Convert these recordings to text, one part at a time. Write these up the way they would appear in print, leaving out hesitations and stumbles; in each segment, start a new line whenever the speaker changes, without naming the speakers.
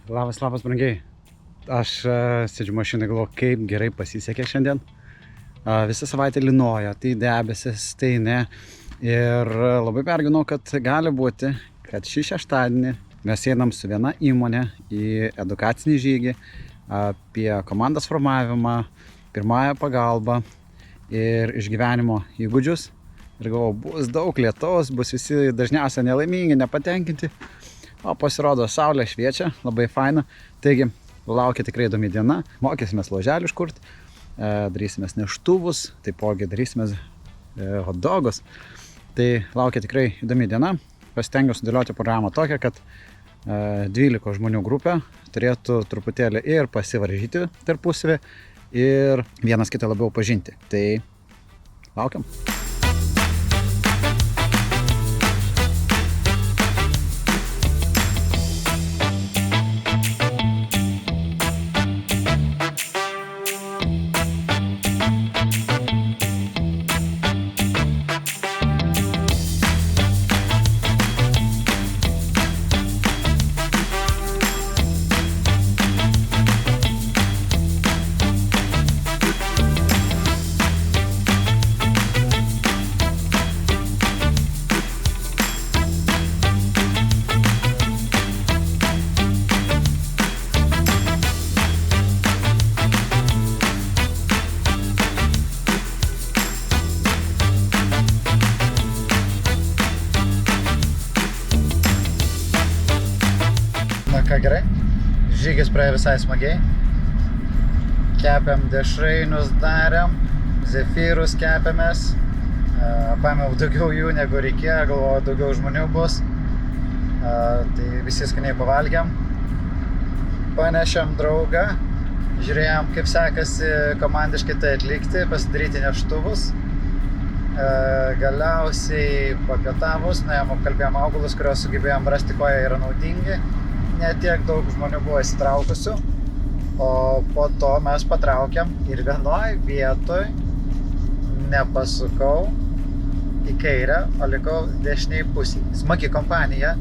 Labas, brangiai. Aš sėdžiu mašinai, galvoju, kaip gerai pasisekė šiandien. Visą savaitę lynojo, tai debesis, tai ne. Ir labai perginau, kad gali būti, kad šį šeštadienį mes einam su viena įmonė į edukacinį žygį apie komandos formavimą, pirmąją pagalbą ir išgyvenimo įgūdžius. Ir galvoju, bus daug lietaus, bus visi dažniausiai nelaimingi, nepatenkinti. O pasirodo, saulė šviečia, labai faina. Taigi, laukia tikrai įdomi diena. Mokysimės loželių iškurti, darysimės neštuvus, taipogi darysimės hotdogus. Tai laukia tikrai įdomi diena. Pasitengiau sudėlioti programą tokią, kad 12 žmonių grupė turėtų truputėlį ir pasivaržyti tarpusavį ir vienas kitą labiau pažinti. Tai laukiam. Ką gerai, žygis praėjo visai smagiai. Kepėm dešrainius, darėm, zefyrus kepėmės. Paėmiau daugiau jų negu reikėjo, galvoju, daugiau žmonių bus. Tai visi skaniai pavalgėm. Panešėm draugą, žiūrėjom, kaip sekasi komandiškai tai atlikti, pasidaryti neštuvus. Galiausiai papietavus, nuėjom apkalbėjom augalus, kuriuos sugebėjom rasti, ko jie yra naudingi. Ne tiek daug žmonių buvo įsitraukusių, o po to mes patraukėm ir vienoj vietoj nepasukau į kairę, o likau dešiniai pusėj. Smagi kompanija,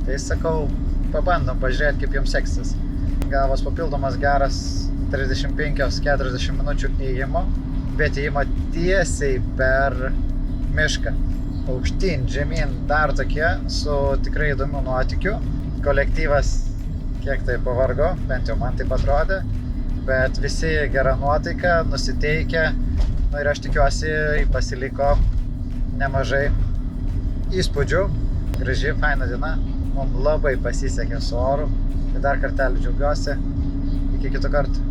tai sakau, pabandom pažiūrėti, kaip jums seksis. Gavos papildomas geras 35-40 minučių ėjimo, bet ėjimo tiesiai per mišką. Aukštyn, žemyn, dar tokie, su tikrai įdomiu nuotykiu. Kolektyvas kiek tai pavargo, bent jau man taip atrodė, bet visi gera nuotaika, nusiteikę, ir aš tikiuosi pasiliko nemažai įspūdžių. Graži, faina diena, mums labai pasisekė su oru, tai dar kartelį džiaugiuosi, iki kitų kartų.